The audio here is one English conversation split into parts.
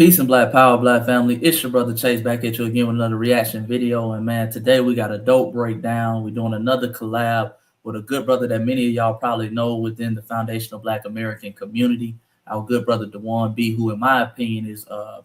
Peace and black power, black family. It's your brother Chase back at you again with another reaction video. And man, today we got a dope breakdown. We're doing another collab with a good brother that many of y'all probably know within the foundational Black American community. Our good brother Dewan B, who in my opinion is a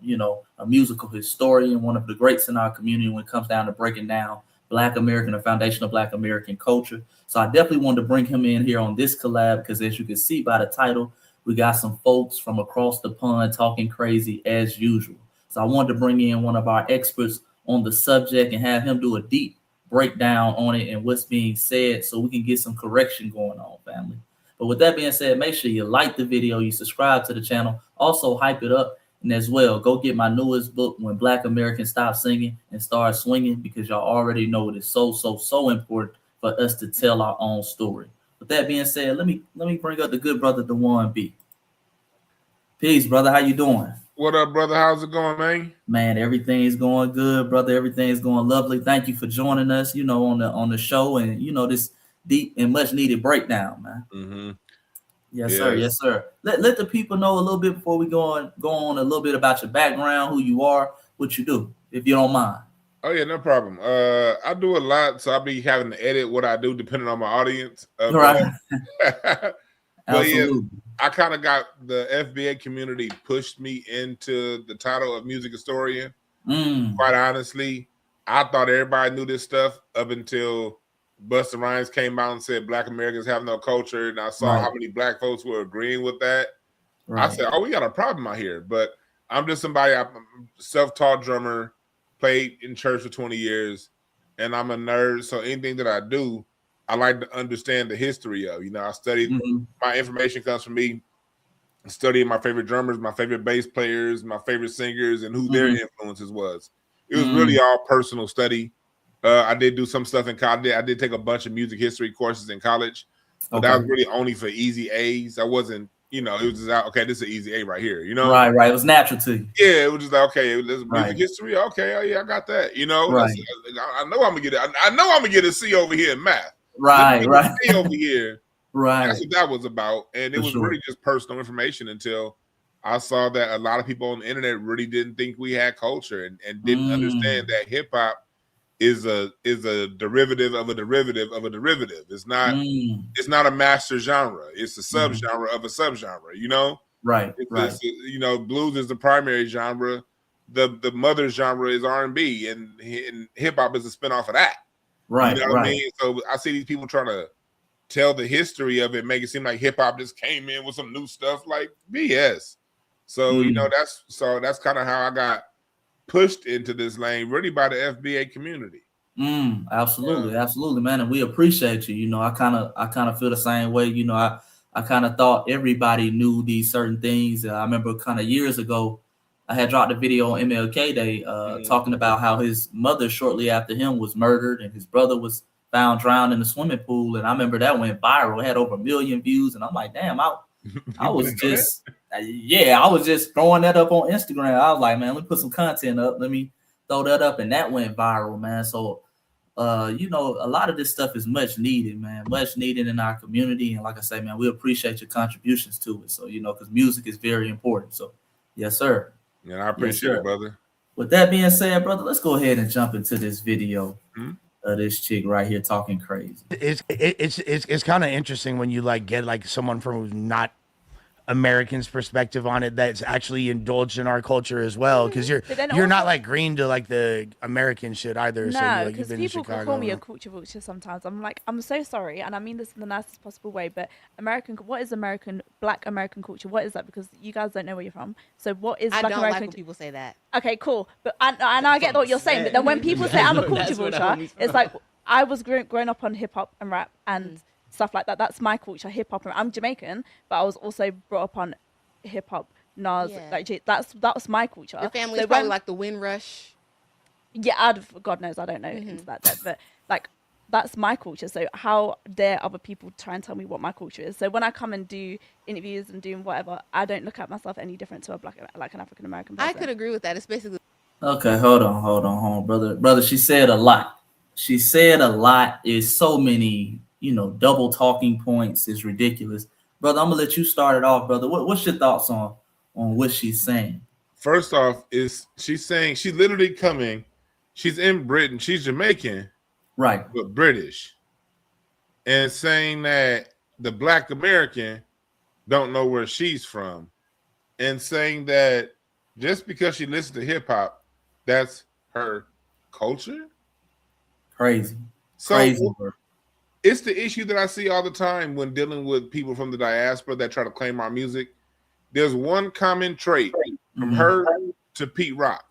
musical historian, one of the greats in our community when it comes down to breaking down Black American or foundational Black American culture. So I definitely wanted to bring him in here on this collab because as you can see by the title, we got some folks from across the pond talking crazy as usual. So I wanted to bring in one of our experts on the subject and have him do a deep breakdown on it and what's being said so we can get some correction going on, family. But with that being said, make sure you like the video, you subscribe to the channel, also hype it up, and as well, go get my newest book, When Black Americans Stop Singing and Start Swinging, because y'all already know it is so important for us to tell our own story. With that being said, let me bring up the good brother Dewan B. Peace, brother. How you doing? What up, brother? How's it going, man? Man, everything's going good, brother. Everything's going lovely. Thank you for joining us, on the show and this deep and much needed breakdown, man. Mm-hmm. Yes, sir. Yes, sir. Let the people know a little bit before we go on a little bit about your background, who you are, what you do, if you don't mind. Oh yeah, no problem. I do a lot, so I'll be having to edit what I do depending on my audience. Right. But yeah, I kind of got the FBA community pushed me into the title of music historian. Quite honestly, I thought everybody knew this stuff up until Busta Rhymes came out and said Black Americans have no culture, and I saw how many Black folks were agreeing with that. I said, oh, we got a problem out here. But I'm just somebody, I'm a self-taught drummer, played in church for 20 years, and I'm a nerd. So anything that I do, I like to understand the history of. I studied, my information comes from me studying my favorite drummers, my favorite bass players, my favorite singers, and who their influences was. It was really all personal study. I did do some stuff in college. I did take a bunch of music history courses in college, but that was really only for easy A's. I wasn't, it was just okay, this is an easy A right here, Right. It was natural to you. Yeah, it was just like, okay, there's music history. Okay, oh yeah, I got that. I know I'm gonna get it. I know I'm gonna get a C over here in math. Right. C over here. Right. That's what that was about. And it was really just personal information until I saw that a lot of people on the internet really didn't think we had culture and didn't understand that hip hop is a derivative of a derivative of a derivative. It's not a master genre. It's a subgenre of a subgenre, Right. Blues is the primary genre. The mother genre is R&B, and hip hop is a spinoff of that. Right. What I mean? So I see these people trying to tell the history of it, make it seem like hip hop just came in with some new stuff, like BS. So that's kind of how I got pushed into this lane, really by the FBA community. Absolutely, man, and we appreciate you. I kind of feel the same way. I kind of thought everybody knew these certain things. I remember kind of years ago, I had dropped a video on MLK Day talking about how his mother shortly after him was murdered and his brother was found drowned in the swimming pool, and I remember that went viral. It had over 1 million views, and I'm like, damn, I was just I was just throwing that up on Instagram. I was like, man, let me put some content up. Let me throw that up, and that went viral, man. So, a lot of this stuff is much needed, man. Much needed in our community, and like I say, man, we appreciate your contributions to it. So, because music is very important. So, yes, sir. Yeah, I appreciate it, brother. With that being said, brother, let's go ahead and jump into this video. This chick right here talking crazy. It's kind of interesting when you get someone from who's not Americans' perspective on it that's actually indulged in our culture as well, because you're not green to the American shit either. No, because people call me a culture vulture sometimes. I'm like, I'm so sorry, and I mean this in the nicest possible way, but what is Black American culture? What is that? Because you guys don't know where you're from. So what is Black American? I don't like when people say that. Okay, cool, but and I get what you're saying, but then when people say I'm a culture vulture, it's like I was grown up on hip hop and rap and stuff like that. That's my culture, hip hop. I'm Jamaican, but I was also brought up on hip hop, Nas, that was my culture. Your family's probably like the Windrush. Yeah, God knows, I don't know into that depth, but that's my culture. So how dare other people try and tell me what my culture is? So when I come and do interviews and doing whatever, I don't look at myself any different to an African American person. I could agree with that. It's basically okay. Hold on, brother. She said a lot. Is so many. Double talking points is ridiculous. Brother, I'm gonna let you start it off, brother. What's your thoughts on what she's saying? First off, is she's saying she's literally coming. She's in Britain. She's Jamaican, right, but British, and saying that the Black American don't know where she's from, and saying that just because she listens to hip hop, that's her culture. Crazy. So Crazy. It's the issue that I see all the time when dealing with people from the diaspora that try to claim our music. There's one common trait from her to Pete Rock.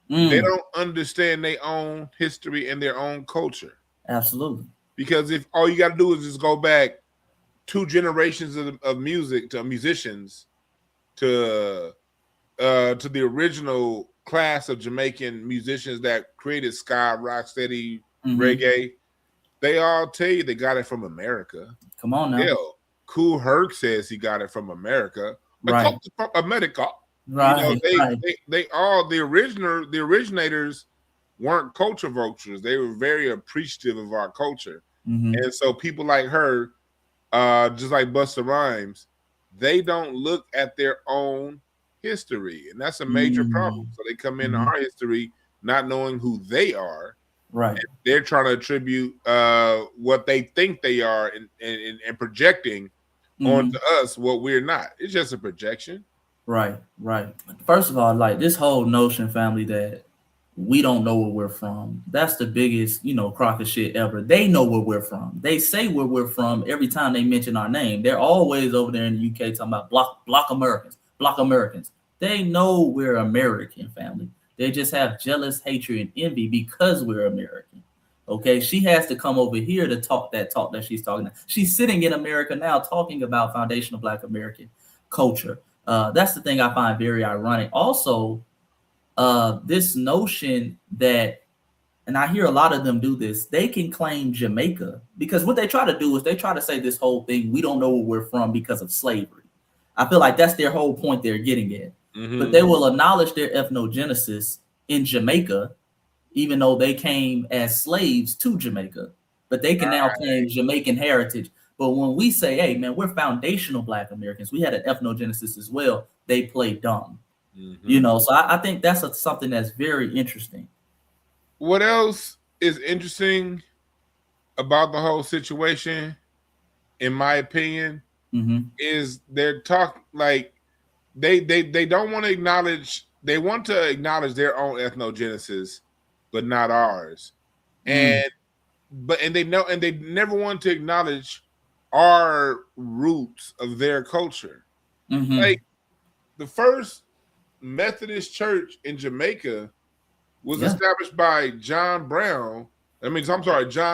They don't understand their own history and their own culture. Absolutely. Because if all you got to do is just go back 2 generations of music to musicians to the original class of Jamaican musicians that created ska, rocksteady, reggae, they all tell you they got it from America. Come on now. Hell, Kool Herc says he got it from America. Right. From America. Right. You know, they all the originators weren't culture vultures. They were very appreciative of our culture. And so people like her, just like Busta Rhymes, they don't look at their own history, and that's a major problem. So they come into our history not knowing who they are. Right. And they're trying to attribute what they think they are and projecting onto us what we're not. It's just a projection. Right, right. First of all, like this whole notion, family, that we don't know where we're from. That's the biggest, crock of shit ever. They know where we're from. They say where we're from every time they mention our name. They're always over there in the UK talking about block Americans. They know we're American, family. They just have jealous hatred and envy because we're American. Okay, she has to come over here to talk that she's talking about. She's sitting in America now talking about foundational Black American culture. That's the thing I find very ironic. Also, this notion that, and I hear a lot of them do this, they can claim Jamaica because what they try to do is they try to say this whole thing, we don't know where we're from because of slavery. I feel like that's their whole point they're getting at. But they will acknowledge their ethnogenesis in Jamaica, even though they came as slaves to Jamaica. But they can now claim Jamaican heritage. But when we say, hey, man, we're foundational Black Americans, we had an ethnogenesis as well, they play dumb. So I think that's something that's very interesting. What else is interesting about the whole situation, in my opinion, is they're talking like they don't want to acknowledge, they want to acknowledge their own ethnogenesis, but not ours. And they never want to acknowledge our roots of their culture. Like the first Methodist church in Jamaica was established by John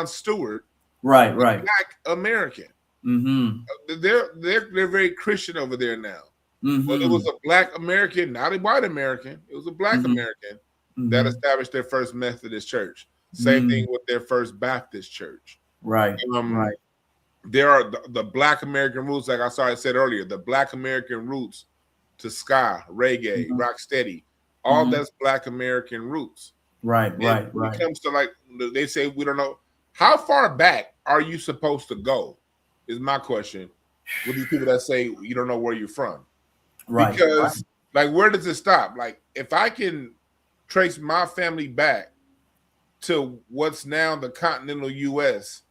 Stewart. Right. Black American. They're very Christian over there now. But it was a Black American, not a white American. It was a Black American that established their first Methodist church. Same thing with their first Baptist church. Right. There are the Black American roots, like I said earlier, the Black American roots to ska, reggae, rocksteady. All that's Black American roots. Right. When it comes to, like, they say we don't know. How far back are you supposed to go? Is my question with these people that say you don't know where you're from. Because like, where does it stop? Like, if I can trace my family back to what's now the continental U.S.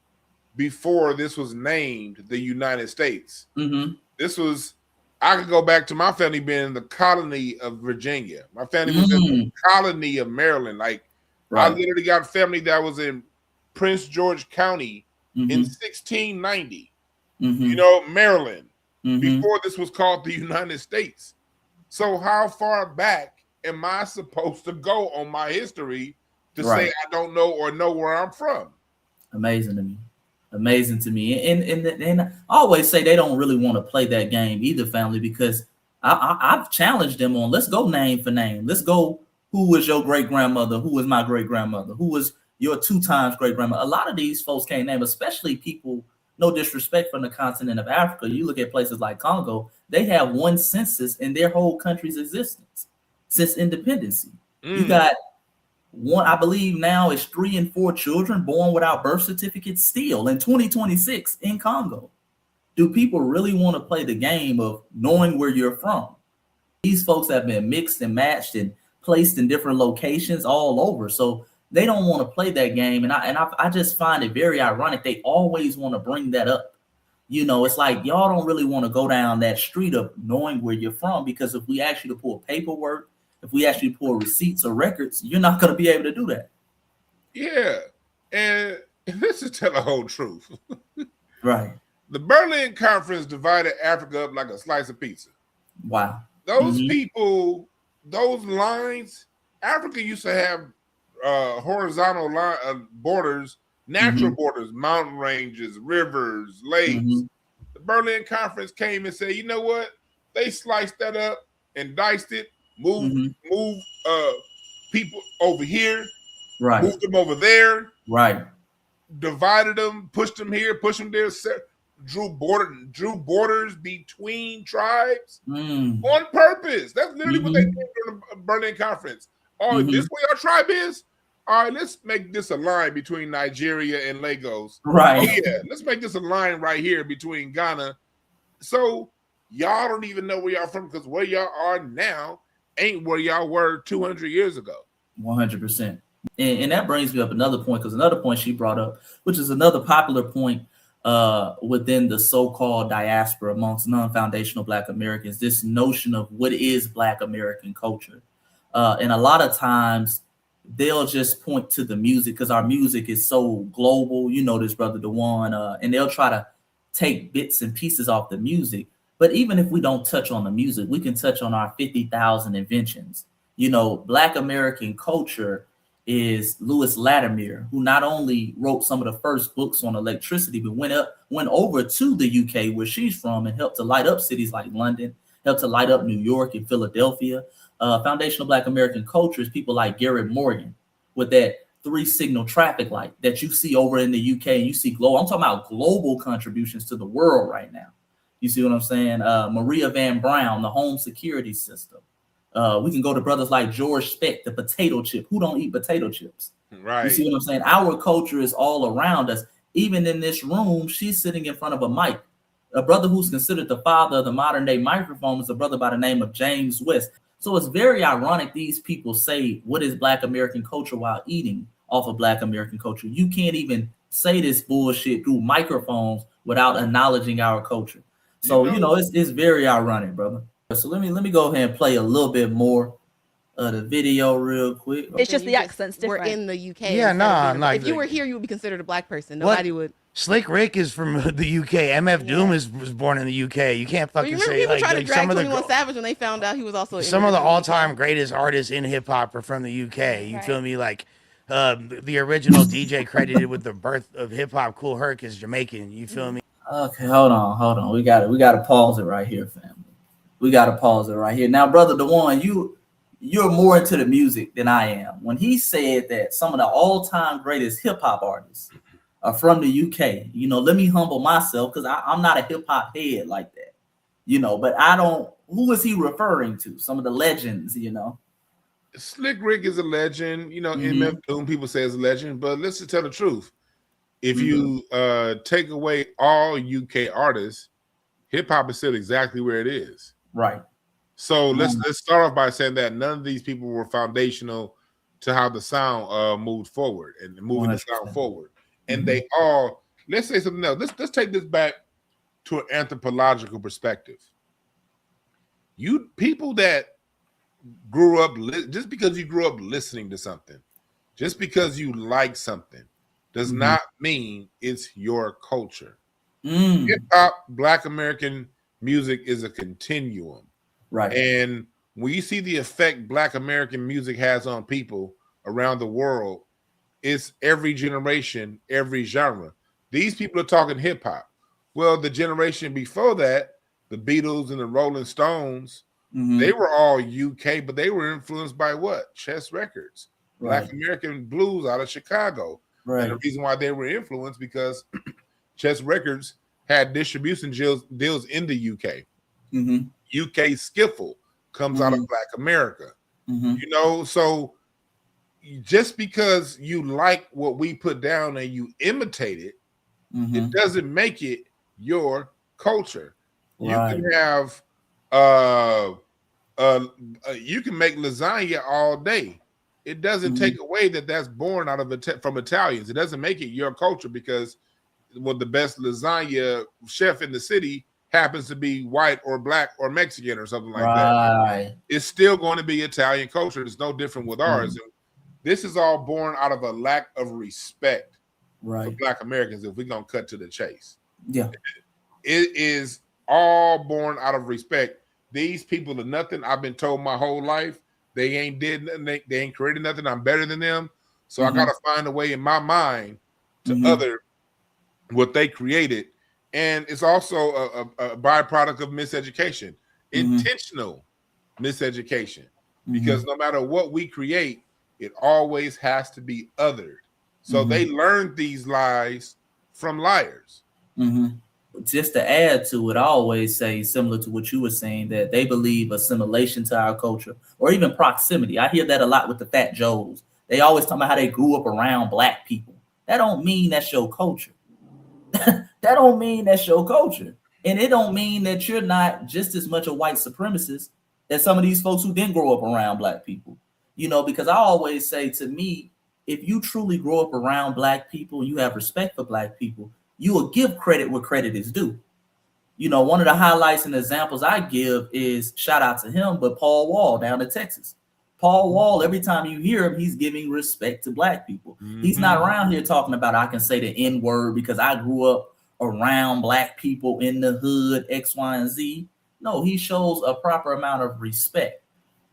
before this was named the United States, I could go back to my family being in the colony of Virginia. My family was in the colony of Maryland. Like, I literally got family that was in Prince George County in 1690. Maryland. Before this was called the United States. So how far back am I supposed to go on my history to say I don't know or know where I'm from? Amazing to me. And I always say they don't really want to play that game either, family, because I've challenged them on, let's go name for name. Let's go, who was your great grandmother? Who was my great grandmother? Who was your 2 times great grandmother? A lot of these folks can't name, especially people, no disrespect, from the continent of Africa. You look at places like Congo, they have 1 census in their whole country's existence since independence. You got one, I believe now it's 3 and 4 children born without birth certificates still in 2026 in Congo. Do people really want to play the game of knowing where you're from? These folks have been mixed and matched and placed in different locations all over. So they don't want to play that game. And I just find it very ironic. They always want to bring that up. It's like y'all don't really want to go down that street of knowing where you're from, because if we ask you to pull paperwork, if we ask you to pull receipts or records, you're not going to be able to do that. Yeah. And let's just tell the whole truth. Right. The Berlin Conference divided Africa up like a slice of pizza. Wow. Those people, those lines, Africa used to have horizontal borders, natural borders, mountain ranges, rivers, lakes. The Berlin Conference came and said, you know what? They sliced that up and diced it, moved people over here, right, moved them over there, right, divided them, pushed them here, pushed them there, drew borders between tribes on purpose. That's literally what they did during the Berlin Conference. Oh, this way our tribe is? All right, let's make this a line between Nigeria and Lagos. Right. Oh, yeah, let's make this a line right here between Ghana. So y'all don't even know where y'all from, because where y'all are now ain't where y'all were 200 years ago. 100%. And that brings me up another point, because another point she brought up, which is another popular point within the so-called diaspora amongst non-foundational Black Americans, this notion of what is Black American culture. And a lot of times they'll just point to the music, because our music is so global. You know this, Brother Dewan, and they'll try to take bits and pieces off the music. But even if we don't touch on the music, we can touch on our 50,000 inventions. Black American culture is Lewis Latimer, who not only wrote some of the first books on electricity, but went over to the UK, where she's from, and helped to light up cities like London, helped to light up New York and Philadelphia. Foundational Black American culture is people like Garrett Morgan with that 3-signal traffic light that you see over in the UK, and you see global. I'm talking about global contributions to the world right now. You see what I'm saying? Maria Van Brown, the home security system. We can go to brothers like George Speck, the potato chip. Who don't eat potato chips? Right. You see what I'm saying? Our culture is all around us. Even in this room, she's sitting in front of a mic. A brother who's considered the father of the modern day microphone is a brother by the name of James West. So it's very ironic these people say, what is Black American culture, while eating off of Black American culture. You can't even say this bullshit through microphones without acknowledging our culture. So, it's very ironic, brother. So let me go ahead and play a little bit more of the video real quick. It's just the accent's different. We're in the UK. Yeah, if you were here, you would be considered a Black person. Nobody would. Slick Rick is from the UK. MF Doom was born in the UK. You can't fucking say people try to drag 21 Savage when they found out he was also some of the all-time greatest artists in hip hop are from the UK. You feel me? Like the original DJ credited with the birth of hip hop, Cool Herc, is Jamaican. You feel me? Okay, hold on. We gotta pause it right here, family. We gotta pause it right here. Now, Brother Dewan, you're more into the music than I am. When he said that some of the all-time greatest hip hop artists are from the UK, let me humble myself, because I'm not a hip hop head like that, but I don't. Who is he referring to? Some of the legends, Slick Rick is a legend. MF Doom, people say is a legend, but let's just tell the truth. If you take away all UK artists, hip hop is still exactly where it is. Right. So let's start off by saying that none of these people were foundational to how the sound moved forward and moving 100%. The sound forward. And they all, let's say something else. Let's take this back to an anthropological perspective. You people that grew up, just because you grew up listening to something, just because you like something, does not mean it's your culture. Hip hop, Black American music is a continuum. Right. And when you see the effect Black American music has on people around the world, it's every generation, every genre. These people are talking hip hop. Well, the generation before that, the Beatles and the Rolling Stones, they were all UK, but they were influenced by what? Chess Records, Black American blues out of Chicago. Right. And the reason why they were influenced because Chess Records had distribution deals in the UK. UK skiffle comes out of Black America. So just because you like what we put down and you imitate it, it doesn't make it your culture. Right. You can have you can make lasagna all day. It doesn't take away that that's born out of from Italians. It doesn't make it your culture because the best lasagna chef in the city happens to be white or black or Mexican or something like that. It's still going to be Italian culture. It's no different with ours. And this is all born out of a lack of respect for Black Americans. If we're going to cut to the chase, it is all born out of respect. These people are nothing. I've been told my whole life they ain't did nothing. They ain't created nothing. I'm better than them. So I got to find a way in my mind to other what they created. And it's also a byproduct of miseducation, intentional miseducation, because no matter what we create, it always has to be othered. So they learned these lies from liars. Just to add to it, I always say, similar to what you were saying, that they believe assimilation to our culture or even proximity. I hear that a lot with the Fat Joes. They always talk about how they grew up around Black people. That don't mean that's your culture. That don't mean that's your culture. And it don't mean that you're not just as much a white supremacist as some of these folks who didn't grow up around Black people. You know, because I always say, to me, if you truly grow up around Black people, you have respect for Black people, you will give credit where credit is due. You know, one of the highlights and examples I give is, shout out to him, but Paul Wall down in Texas. Paul Wall, every time you hear him, he's giving respect to Black people. He's not around here talking about, I can say the N-word because I grew up around Black people in the hood, X, Y, and Z. No, he shows a proper amount of respect.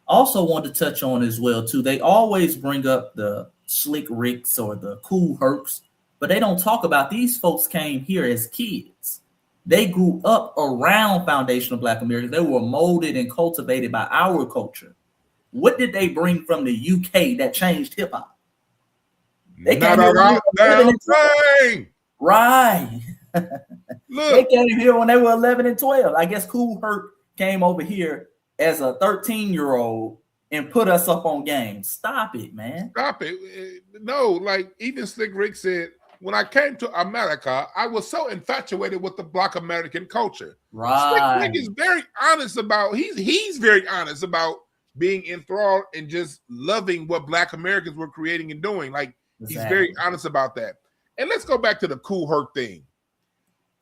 Also wanted to touch on as well, too, they always bring up the Slick Ricks or the Cool Hercs, but they don't talk about these folks came here as kids. They grew up around foundational Black Americans. They were molded and cultivated by our culture. What did they bring from the UK that changed hip hop? They came here right. Look. They came here when they were 11 and 12. I guess Cool Herc came over here as a 13-year-old and put us up on game. Stop it, man. Stop it. No, like even Slick Rick said, when I came to America, I was so infatuated with the Black American culture. Right. Slick Rick is very honest about, he's very honest about being enthralled and just loving what Black Americans were creating and doing. Like, he's very honest about that. And let's go back to the Cool Herc thing.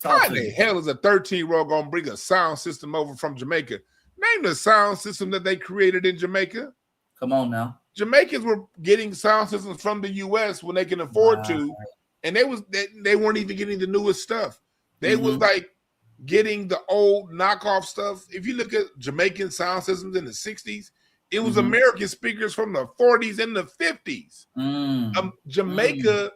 How in the hell is a 13-year-old going to bring a sound system over from Jamaica? Name the sound system that they created in Jamaica. Come on now. Jamaicans were getting sound systems from the U.S. when they can afford to, and they weren't even getting the newest stuff. They was like getting the old knockoff stuff. If you look at Jamaican sound systems in the 60s, it was American speakers from the 40s and the 50s. Jamaica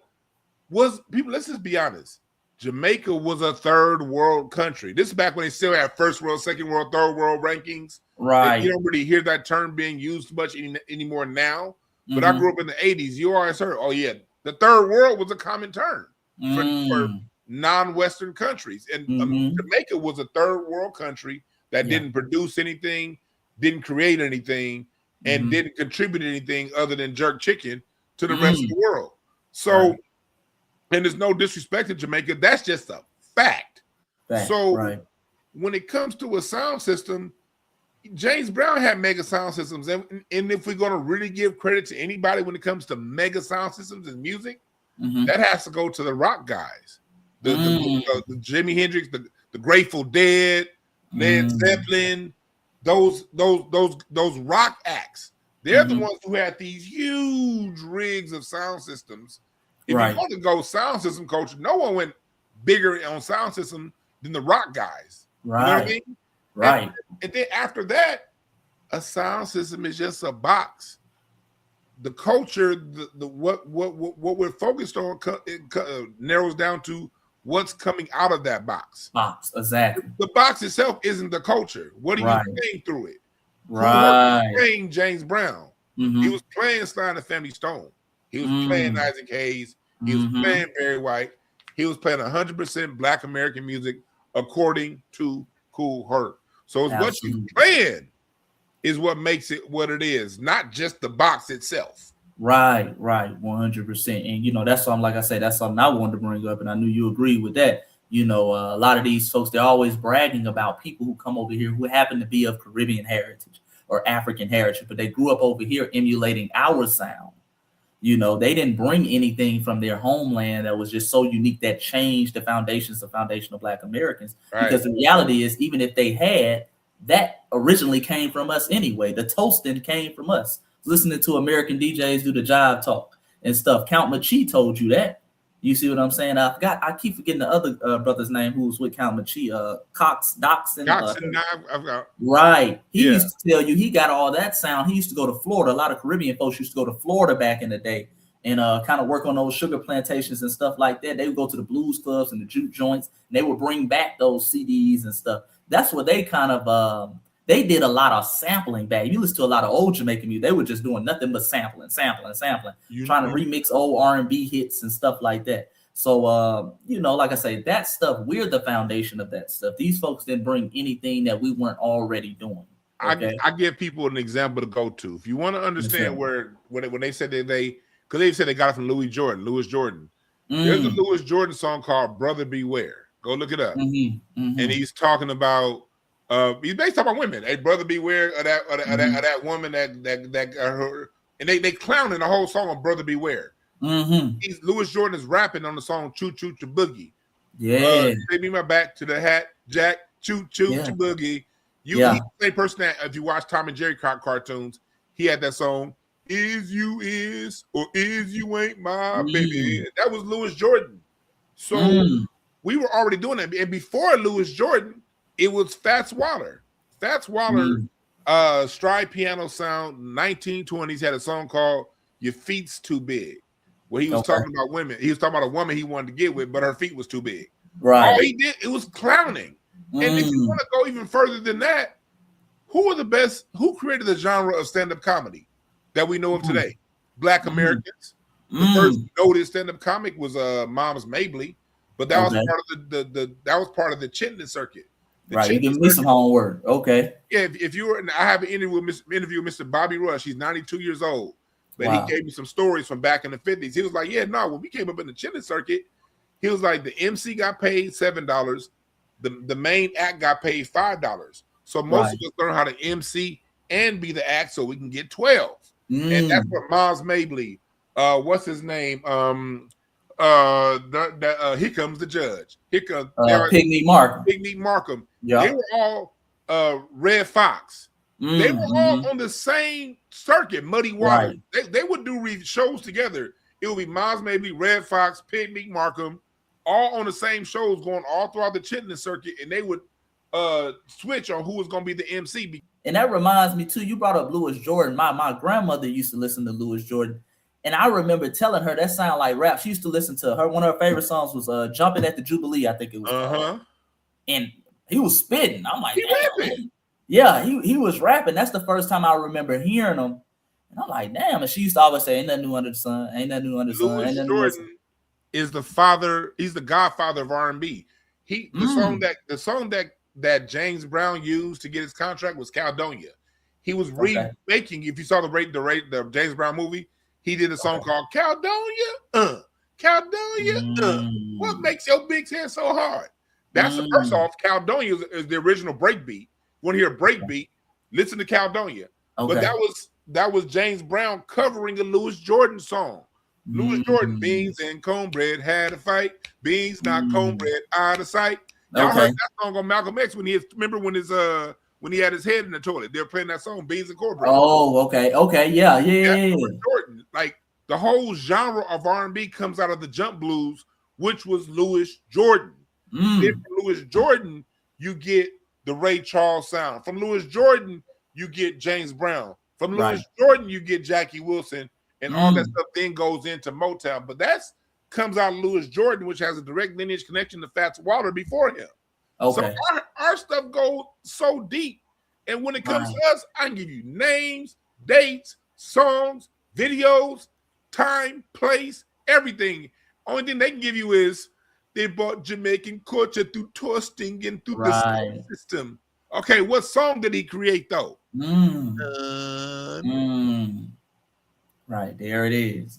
was, people, let's just be honest. Jamaica was a third world country. This is back when they still had first world, second world, third world rankings. Right. And you don't really hear that term being used much anymore now. But I grew up in the 80s. You always heard, oh yeah, the third world was a common term for non-Western countries. And Jamaica was a third world country that didn't produce anything, didn't create anything, and didn't contribute anything other than jerk chicken to the rest of the world. So, and there's no disrespect to Jamaica. That's just a fact. So when it comes to a sound system, James Brown had mega sound systems. And if we're going to really give credit to anybody when it comes to mega sound systems and music, that has to go to the rock guys. The Jimi Hendrix, the Grateful Dead, Led Zeppelin, those rock acts. They're the ones who had these huge rigs of sound systems. If you want to go sound system culture, no one went bigger on sound system than the rock guys. Right. You know what I mean? Right. And then after that, a sound system is just a box. The culture, what we're focused on narrows down to what's coming out of that box. Exactly. The box itself isn't the culture. What are you playing through it? Right. He was playing James Brown. He was playing Sly and the Family Stone. He was playing Isaac Hayes. He was playing Barry White. He was playing 100% Black American music according to Cool Herc. So it's what you playing is what makes it what it is, not just the box itself. Right, 100%. And, you know, that's something, like I said, that's something I wanted to bring up, and I knew you agree with that. You know, a lot of these folks, they're always bragging about people who come over here who happen to be of Caribbean heritage. or African heritage, but they grew up over here emulating our sound. You know, they didn't bring anything from their homeland that was just so unique that changed the foundations of foundational Black Americans. Right. Because the reality is, even if they had, that originally came from us anyway. The toasting came from us. Listening to American DJs do the jive talk and stuff. Count Machi told you that. You see what I'm saying? I keep forgetting the other brother's name who was with Count Machi, Doxson. Right. He used to tell you he got all that sound. He used to go to Florida. A lot of Caribbean folks used to go to Florida back in the day and kind of work on those sugar plantations and stuff like that. They would go to the blues clubs and the juke joints, and they would bring back those CDs and stuff. That's what they kind of they did a lot of sampling back. You listen to a lot of old Jamaican music, they were just doing nothing but sampling, trying to remix old R&B hits and stuff like that. So, you know, like I say, that stuff, we're the foundation of that stuff. These folks didn't bring anything that we weren't already doing. Okay? I give people an example to go to. If you want to understand when they said that because they said they got it from Louis Jordan. There's a Louis Jordan song called Brother Beware. Go look it up. And he's talking about, he's based on women. Hey, brother, beware of that woman that her, and they clowning the whole song on Brother Beware. Louis Jordan is rapping on the song Choo Choo Cha Boogie. Take me my back to the hat, Jack, Choo Choo Cha Boogie. He's the same person that if you watch Tom and Jerry cartoons, he had that song, Is You Is or Is You Ain't My Baby. That was Louis Jordan. So we were already doing that. And before Louis Jordan, it was Fats Waller. Fats Waller, stride piano sound, 1920s, had a song called Your Feet's Too Big, where he was talking about women. He was talking about a woman he wanted to get with, but her feet was too big. Right. All he did, it was clowning. And if you want to go even further than that, who created the genre of stand-up comedy that we know of today? Black Americans. The first noted stand-up comic was Moms Mabley, but that was part of the Chitlin circuit. Right, you give me some homework. Okay. Yeah, if you were, I have an interview with Mr. Bobby Rush. He's 92 years old, but he gave me some stories from back in the 50s. He was like, when we came up in the Chitlin circuit, he was like, the MC got paid $7, the main act got paid $5. So most of us learn how to MC and be the act, so we can get 12. And that's what Moms Mabley, what's his name? Here Comes the Judge. Here comes Pigneat Markham. Pigneat Markham. They were all Red Fox. They were all on the same circuit, Muddy Waters. They would do shows together. It would be Moms Mabley, Red Fox, Pigneat Markham, all on the same shows going all throughout the Chitlin circuit, and they would switch on who was going to be the MC. And that reminds me too, you brought up Louis Jordan. My grandmother used to listen to Louis Jordan. And I remember telling her that sounded like rap. She used to listen to her. One of her favorite songs was Jumping at the Jubilee, I think it was. And he was spitting. I'm like, rapping. Yeah, he was rapping. That's the first time I remember hearing him. And I'm like, damn. And she used to always say, ain't nothing new under the sun. Ain't nothing new under the sun. Louis Jordan is the father. He's the godfather of R&B. The song that James Brown used to get his contract was Caledonia. He was remaking. If you saw the James Brown movie, he did a song called Caledonia. Caledonia. What makes your big head so hard? That's the first off. Caledonia is the original breakbeat. Want to hear a breakbeat? Listen to Caledonia. But that was James Brown covering a Louis Jordan song. Louis Jordan, beans and cornbread had a fight. Beans knocked cornbread out of sight. Y'all heard that song on Malcolm X when he had his head in the toilet. They were playing that song, Beans and Cornbread. Oh, okay. Yeah. Jordan. Like the whole genre of R&B comes out of the jump blues, which was Louis Jordan. Then from Louis Jordan, you get the Ray Charles sound. From Louis Jordan, you get James Brown. From Louis Jordan, you get Jackie Wilson, and all that stuff then goes into Motown. But that's comes out of Louis Jordan, which has a direct lineage connection to Fats Waller before him. So our stuff goes so deep. And when it comes to us, I can give you names, dates, songs, videos, time, place, everything. Only thing they can give you is they brought Jamaican culture through toasting and through the system. Okay, what song did he create though? Right, there it is.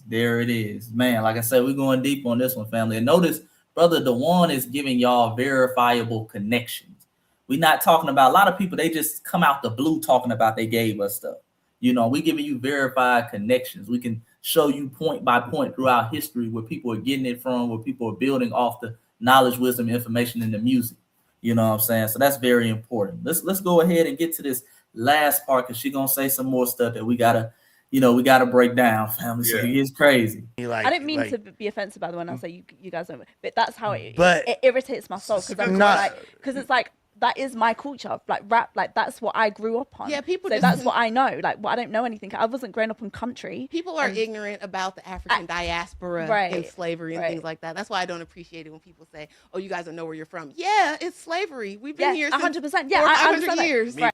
Man, like I said, we're going deep on this one, family. And notice, Brother Dewan is giving y'all verifiable connections. We're not talking about a lot of people. They just come out the blue talking about they gave us stuff. You know, we giving you verified connections. We can show you point by point throughout history where people are getting it from, where people are building off the knowledge, wisdom, information in the music. You know what I'm saying? So that's very important. Let's go ahead and get to this last part because she's gonna say some more stuff that we gotta break down, family. So it's crazy. I didn't mean to be offensive by the one I say you guys don't, but that's how it irritates my soul because I'm like, because it's like that is my culture, like rap, like that's what I grew up on. Yeah, people. So that's what I know. Like, I don't know anything. I wasn't growing up in country. People are ignorant about the African diaspora and slavery and things like that. That's why I don't appreciate it when people say, "Oh, you guys don't know where you're from." Yeah, it's slavery. We've been here 100%. Yeah, 100 years. Right.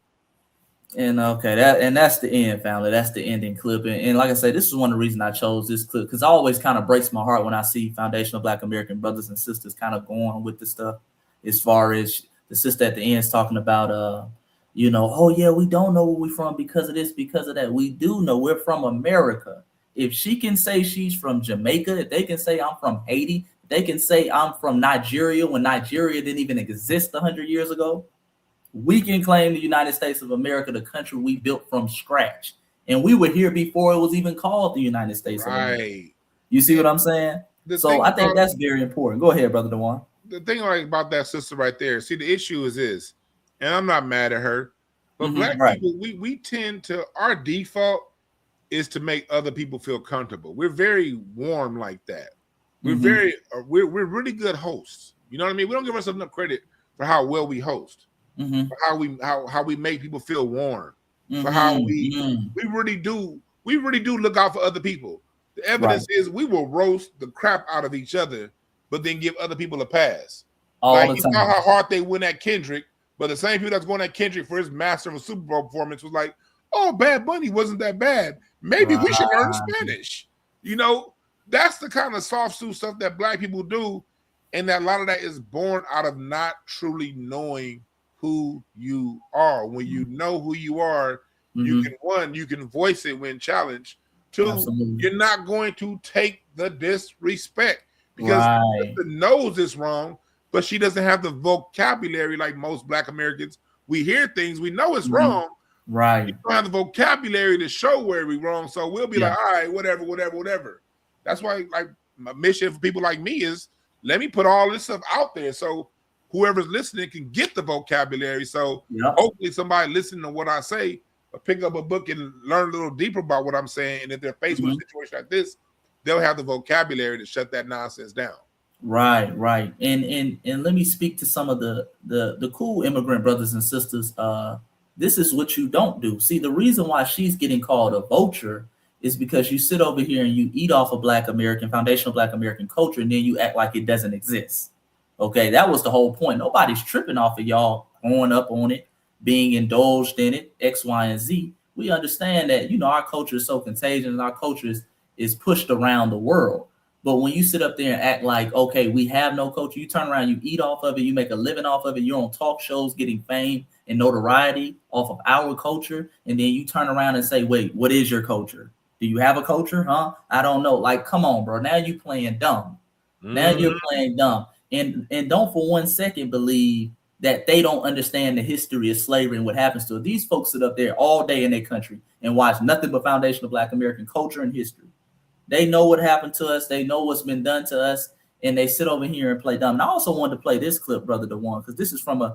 And that's the end, family. That's the ending clip. And like I said, this is one of the reasons I chose this clip because it always kind of breaks my heart when I see foundational Black American brothers and sisters kind of going with this stuff. As far as the sister at the end is talking about, oh yeah, we don't know where we're from because of this, because of that. We do know we're from America. If she can say she's from Jamaica, if they can say I'm from Haiti, if they can say I'm from Nigeria when Nigeria didn't even exist 100 years ago. We can claim the United States of America, the country we built from scratch. And we were here before it was even called the United States of America. You see what I'm saying? So I think that's very important. Go ahead, Brother Dewan. The thing about that sister right there, see, the issue is this, and I'm not mad at her, but Black people, we tend to, our default is to make other people feel comfortable. We're very warm like that. We're we're really good hosts. You know what I mean? We don't give ourselves enough credit for how well we host. For how we make people feel warm, for how we really do look out for other people. The evidence is we will roast the crap out of each other, but then give other people a pass. You saw how hard they went at Kendrick, but the same people that's going at Kendrick for his Master of a Super Bowl performance was like, "Oh, Bad Bunny wasn't that bad. Maybe we should learn Spanish." You know, that's the kind of soft suit stuff that Black people do, and that a lot of that is born out of not truly knowing who you are. When you know who you are, you can voice it when challenged. Two, you're not going to take the disrespect because the knows it's wrong, but she doesn't have the vocabulary like most Black Americans. We hear things, we know it's wrong. Right. We don't have the vocabulary to show where we're wrong. So we'll be like, all right, whatever. That's why, like, my mission for people like me is let me put all this stuff out there so whoever's listening can get the vocabulary. So hopefully somebody listening to what I say will pick up a book and learn a little deeper about what I'm saying. And if they're faced with a situation like this, they'll have the vocabulary to shut that nonsense down. Right. And let me speak to some of the cool immigrant brothers and sisters. This is what you don't do. See, the reason why she's getting called a vulture is because you sit over here and you eat off of Black American, foundational Black American culture, and then you act like it doesn't exist. Okay, that was the whole point. Nobody's tripping off of y'all growing up on it, being indulged in it, X, Y, and Z. We understand that, our culture is so contagious and our culture is pushed around the world. But when you sit up there and act like, okay, we have no culture, you turn around, you eat off of it, you make a living off of it, you're on talk shows getting fame and notoriety off of our culture, and then you turn around and say, wait, what is your culture? Do you have a culture? Huh? I don't know. Like, come on, bro. Now you playing dumb. Now you're playing dumb. And don't for 1 second believe that they don't understand the history of slavery and what happens to it. These folks sit up there all day in their country and watch nothing but foundational Black American culture and history. They know what happened to us. They know what's been done to us, and they sit over here and play dumb. And I also wanted to play this clip, Brother Dewan, because this is from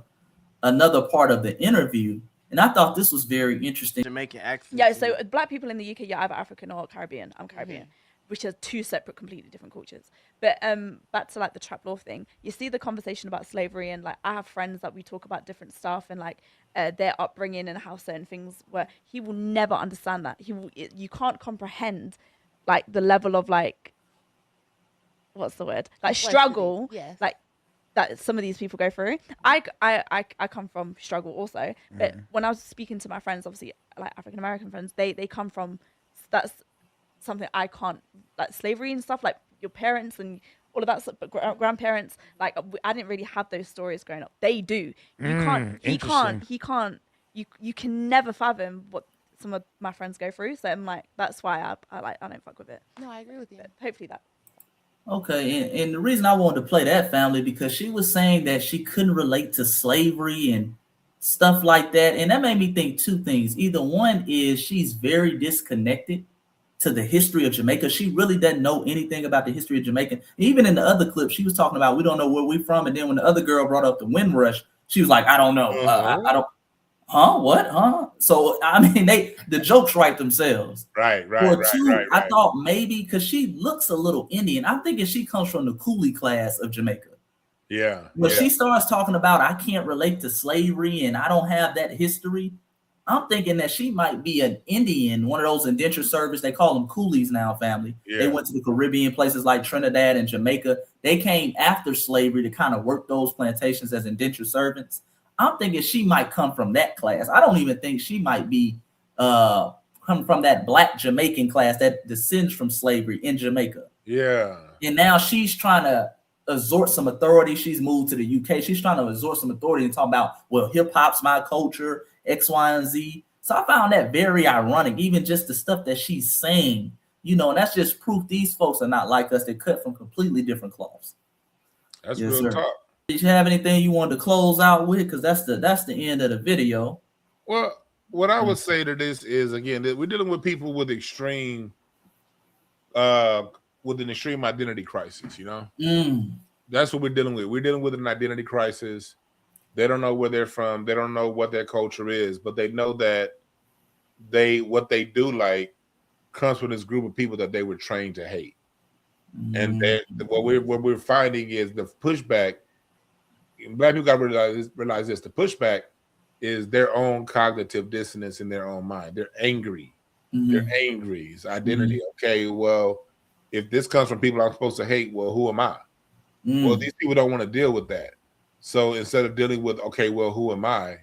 another part of the interview, and I thought this was very interesting. Jamaican accent. Yeah, so Black people in the UK, you're either African or Caribbean. I'm Caribbean. Which are two separate, completely different cultures. But back to like the trap law thing, you see the conversation about slavery, and like I have friends that we talk about different stuff and like their upbringing and how certain things were. He will never understand that. You can't comprehend like the level of like, what's the word? Like struggle, like that some of these people go through. I come from struggle also, but when I was speaking to my friends, obviously like African American friends, they come from that's something I can't, like slavery and stuff, like your parents and all of that stuff, but grandparents, like I didn't really have those stories growing up. They do. He can never fathom what some of my friends go through. So I'm like, that's why I don't fuck with it. No, I agree with you. But hopefully that. Okay, and the reason I wanted to play that, family, because she was saying that she couldn't relate to slavery and stuff like that. And that made me think two things. Either one is she's very disconnected to the history of Jamaica. She really doesn't know anything about the history of Jamaica. Even in the other clip, she was talking about, we don't know where we're from. And then when the other girl brought up the Windrush, she was like, I don't know. I don't. Huh? What? Huh? So, I mean, the jokes write themselves. Right. I thought maybe because she looks a little Indian. I'm thinking she comes from the coolie class of Jamaica. Yeah. When she starts talking about, I can't relate to slavery and I don't have that history, I'm thinking that she might be an Indian, one of those indentured servants. They call them coolies now, family. Yeah. They went to the Caribbean, places like Trinidad and Jamaica. They came after slavery to kind of work those plantations as indentured servants. I'm thinking she might come from that class. I don't even think she might be come from that Black Jamaican class that descends from slavery in Jamaica. Yeah. And now she's trying to exhort some authority. She's moved to the UK. She's trying to exhort some authority and talk about, well, hip hop's my culture, X, Y, and Z. So I found that very ironic, even just the stuff that she's saying, and that's just proof these folks are not like us. They're cut from completely different cloths. That's real talk. Did you have anything you wanted to close out with? Because that's the end of the video. Well, what I would say to this is, again, that we're dealing with people with an extreme identity crisis, That's what we're dealing with. We're dealing with an identity crisis. They don't know where they're from. They don't know what their culture is, but they know that what they do like comes from this group of people that they were trained to hate. And what we're finding is the pushback. Black people got to realize this: the pushback is their own cognitive dissonance in their own mind. They're angry. They're angry. It's identity. Okay, well, if this comes from people I'm supposed to hate, well, who am I? Well, these people don't want to deal with that. So instead of dealing with, okay, well, who am I?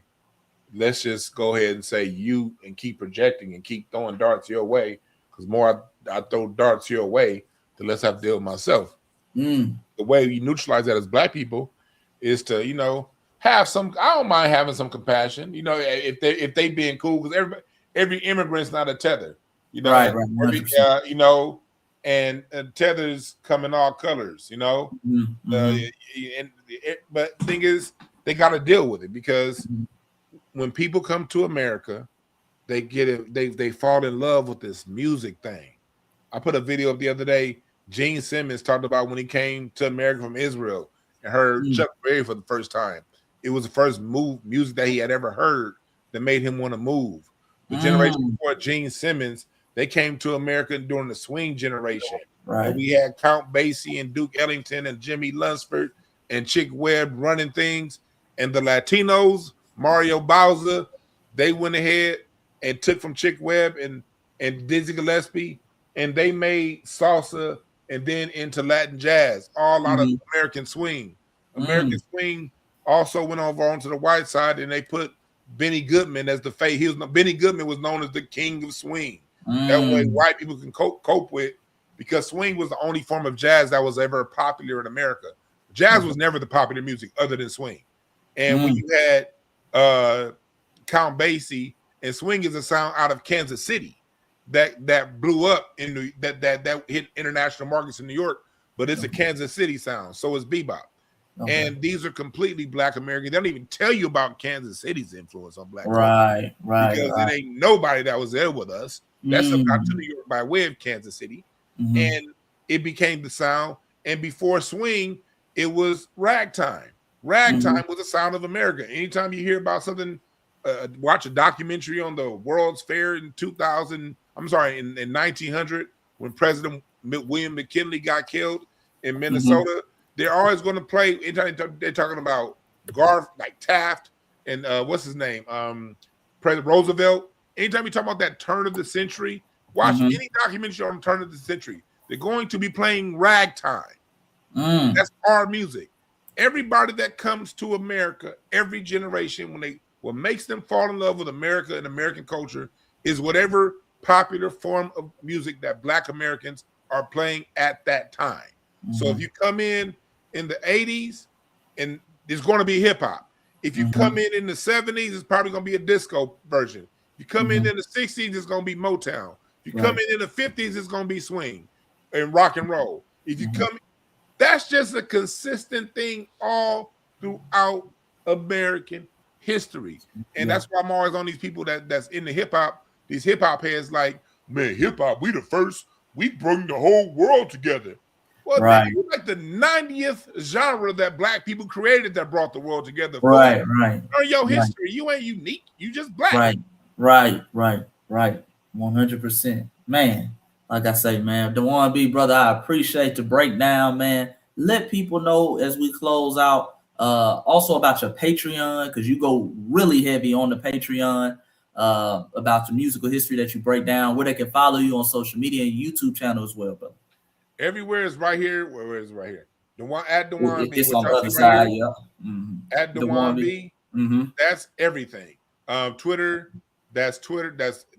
Let's just go ahead and say you and keep projecting and keep throwing darts your way. Because more I throw darts your way, the less I have to deal with myself. The way we neutralize that as Black people is to, have some. I don't mind having some compassion. If they being cool, because every immigrant's not a tether. Right. And tethers come in all colors. But the thing is, they got to deal with it because when people come to America, they get it. They fall in love with this music thing. I put a video up the other day. Gene Simmons talked about when he came to America from Israel and heard Chuck Berry for the first time. It was the first music that he had ever heard that made him want to move. The generation before Gene Simmons, they came to America during the swing generation. Right. And we had Count Basie and Duke Ellington and Jimmy Lunsford and Chick Webb running things. And the Latinos, Mario Bowser, they went ahead and took from Chick Webb and Dizzy Gillespie, and they made salsa and then into Latin jazz, all out of American swing. American swing also went over onto the white side, and they put Benny Goodman as the face. Benny Goodman was known as the king of swing. That way white people can cope with, because swing was the only form of jazz that was ever popular in America. Jazz was never the popular music other than swing. And when you had Count Basie, and swing is a sound out of Kansas City that blew up in that hit international markets in New York, but it's a Kansas City sound. So is bebop. Okay. And these are completely Black American. They don't even tell you about Kansas City's influence on Black right, because it ain't nobody that was there with us. That's about to New York by way of Kansas City. And it became the sound. And before swing, it was ragtime. Ragtime was the sound of America. Anytime you hear about something, watch a documentary on the World's Fair in 1900, when President William McKinley got killed in Minnesota. They're always going to play. Anytime they're talking about Garth, like Taft, and what's his name, President Roosevelt. Anytime you talk about that turn of the century, watch any documentary on the turn of the century. They're going to be playing ragtime. That's our music. Everybody that comes to America, every generation, what makes them fall in love with America and American culture is whatever popular form of music that Black Americans are playing at that time. So if you come in the 80s, and there's going to be hip hop. If you come in the 70s, it's probably going to be a disco version. If you come in the 60s, it's going to be Motown. If you come in the 50s, it's going to be swing and rock and roll. If you come, that's just a consistent thing all throughout American history. And that's why I'm always on these people that's in the hip hop, these hip hop heads like, man, hip hop, we the first, we bring the whole world together. Well, man, you're like the 90th genre that black people created that brought the world together. Right. Learn your history. You ain't unique. You just black. Right. 100%. Man, like I say, man, Dewan B, brother, I appreciate the breakdown, man. Let people know as we close out, also about your Patreon, because you go really heavy on the Patreon, about the musical history that you break down, where they can follow you on social media and YouTube channel as well, brother. Everywhere is right here. Where is it right here? At Dewan B. It's on the other side, yeah. At Dewan B. That's everything. Twitter, that's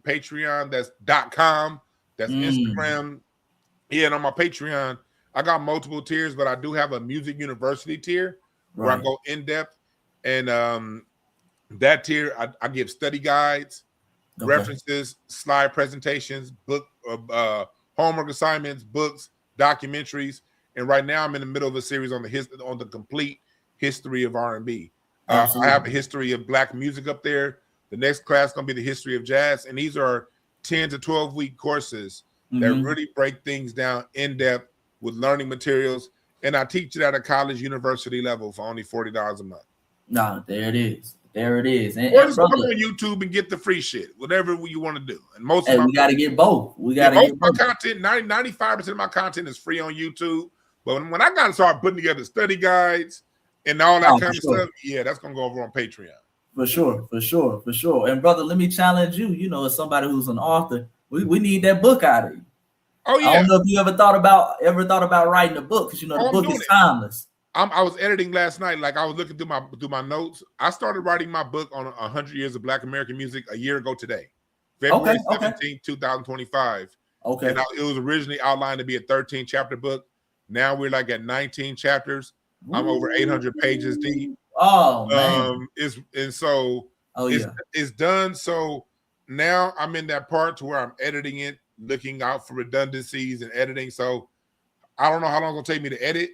Patreon, that's .com, that's Instagram. Yeah, and on my Patreon, I got multiple tiers, but I do have a music university tier where I go in depth. And that tier, I give study guides, references, slide presentations, book, homework assignments, books, documentaries. And right now I'm in the middle of a series on the complete history of R&B. I have a history of black music up there. The next class is going to be the history of jazz. And these are 10 to 12 week courses that really break things down in depth with learning materials. And I teach it at a college university level for only $40 a month. No, there it is. And just come on YouTube and get the free shit, whatever you want to do. And most of we got to get both. We got to get both. My content, 95% of my content is free on YouTube. But when I got to start putting together study guides and all that kind of stuff, that's going to go over on Patreon. For sure. And brother, let me challenge you. You know, as somebody who's an author, we need that book out of you. Oh yeah. I don't know if you ever thought about writing a book, because you know the book is timeless. I was editing last night. Like I was looking through my notes. I started writing my book on 100 years of Black American music a year ago today, February 17, 2025. Okay. And it was originally outlined to be a 13 chapter book. Now we're like at 19 chapters. I'm over 800 pages deep. Oh man. It's done. So now I'm in that part to where I'm editing it, looking out for redundancies and editing. So I don't know how long it's gonna take me to edit.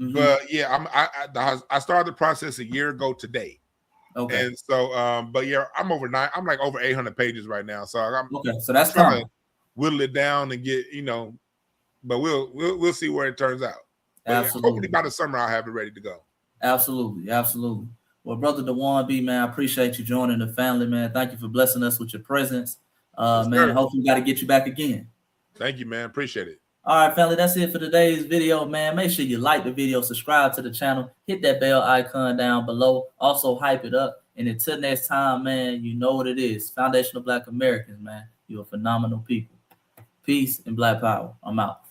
But yeah, I started the process a year ago today. Okay. And so but yeah, I'm like over 800 pages right now. So so that's trying to whittle it down and get, but we'll see where it turns out. But absolutely. Hopefully by the summer I'll have it ready to go. Absolutely. Well, brother Dewan B, man, I appreciate you joining the family, man. Thank you for blessing us with your presence. Man, hopefully we got to get you back again. Thank you, man. Appreciate it. All right, family, that's it for today's video, man. Make sure you like the video, subscribe to the channel, hit that bell icon down below. Also hype it up. And until next time, man, you know what it is. Foundational Black Americans, man. You're phenomenal people. Peace and Black power. I'm out.